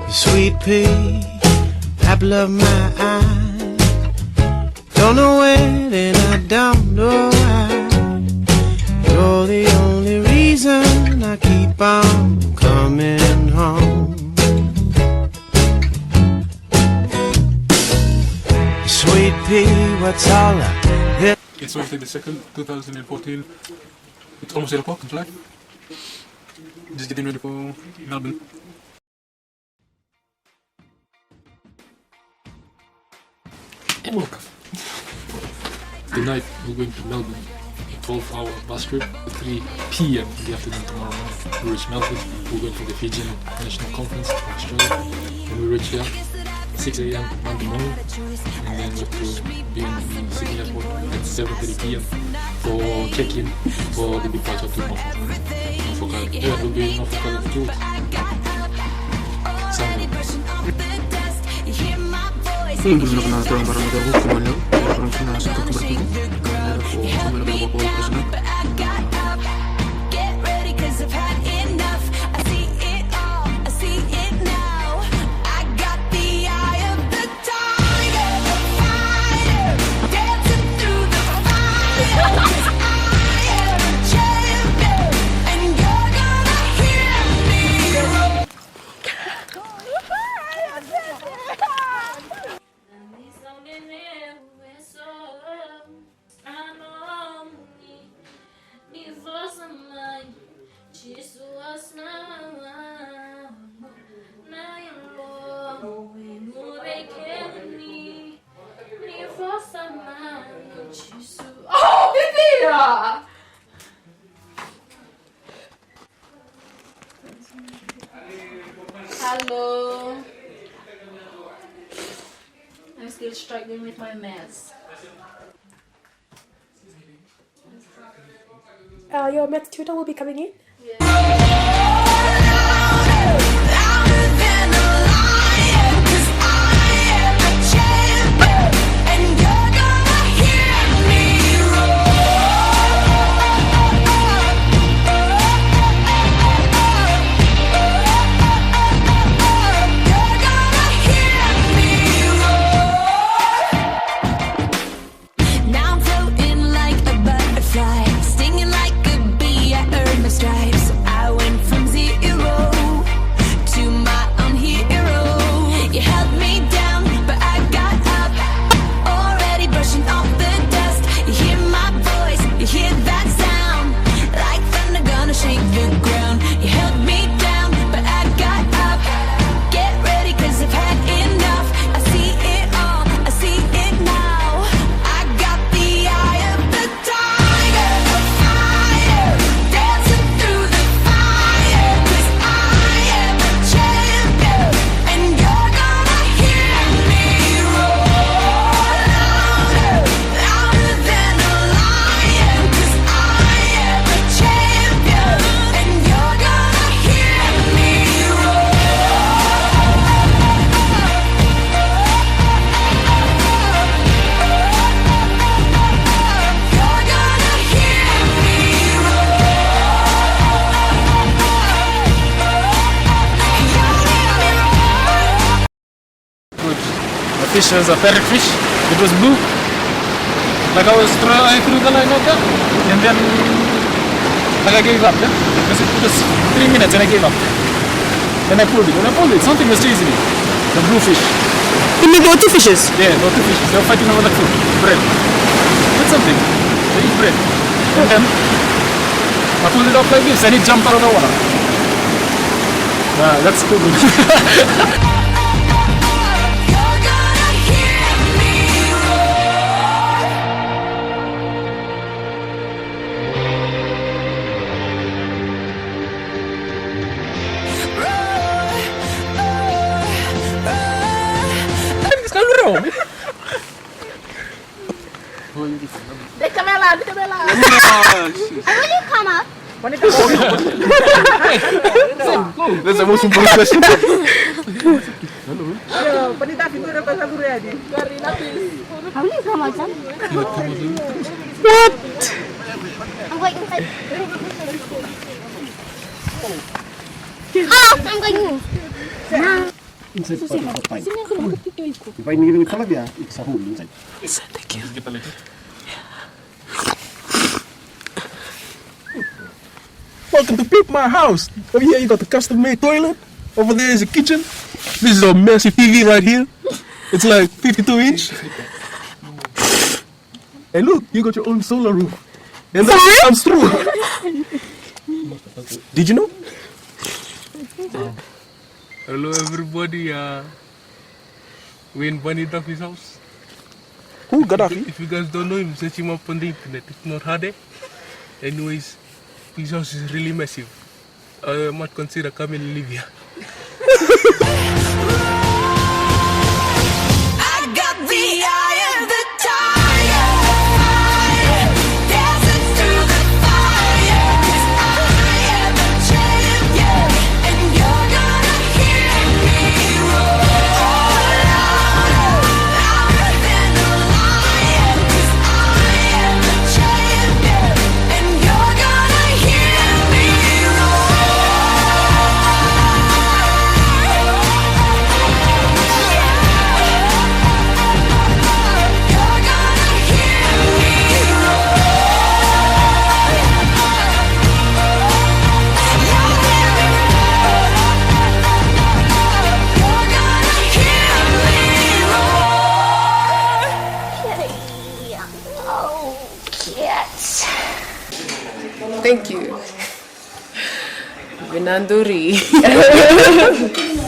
Sweet pea, apple of my eye. Don't know when and I don't know why. You're the only reason I keep on coming home. Sweet pea, what's all of this? It's Wednesday the 2nd, 2014. It's almost 8 o'clock in July. Just getting ready for Melbourne. And welcome. Tonight we're going to Melbourne. A 12-hour bus trip at 3 p.m. in the afternoon tomorrow morning. We reach Melbourne. We're going to the Fijian National Conference in Australia. When we reach here, 6 a.m. Monday morning, and then we have to be in the Sydney airport at 7:30 p.m. for check-in for the departure to Norfolk. Yeah, we'll be in Norfolk for 2 weeks. Sound good. Belum kenal tuh orang baru kemana? Orang kenal suka bertemu. Kemana bawa personal? Oh, Bibira! Hello. I'm still struggling with my mess. Your math tutor will be coming in. Fish was a parrot fish. It was blue. Like I threw the line out there, and then like I gave up. Yeah? Because it was 3 minutes and I gave up. Then I pulled it. When I pulled it, something was chasing me. The blue fish. You mean there were two fishes? Yeah, there were 2 fishes. They were fighting over the food, bread. That's something. They eat bread. And then I pulled it up like this, and it jumped out of the water. That's cool. Deixa eu ver lá. Will you come up? That's the most important question. What? I'm going inside. Hello, I'm going. Inside part of the pipe. If I need it with Calabia, it's a hole inside. Kita lihat. Welcome to Peep My House. Over here you got the custom-made toilet. Over there is a kitchen. This is a massive TV right here. It's like 52 inch. And look, you got your own solar roof. And that comes through. Did you know? Hello everybody, we're in Bunny Duffy's house. Who, Gaddafi? If you guys don't know him, search him up on the internet. It's not hard. Anyways, his house is really massive. I might consider coming and live here. I got the eye of the tiger, dancing through the fire. 'Cause I am a champion, and you're gonna hear me roar louder than a lion. 'Cause I am a champion, and you're gonna hear me roar. Thank you. Binanduri.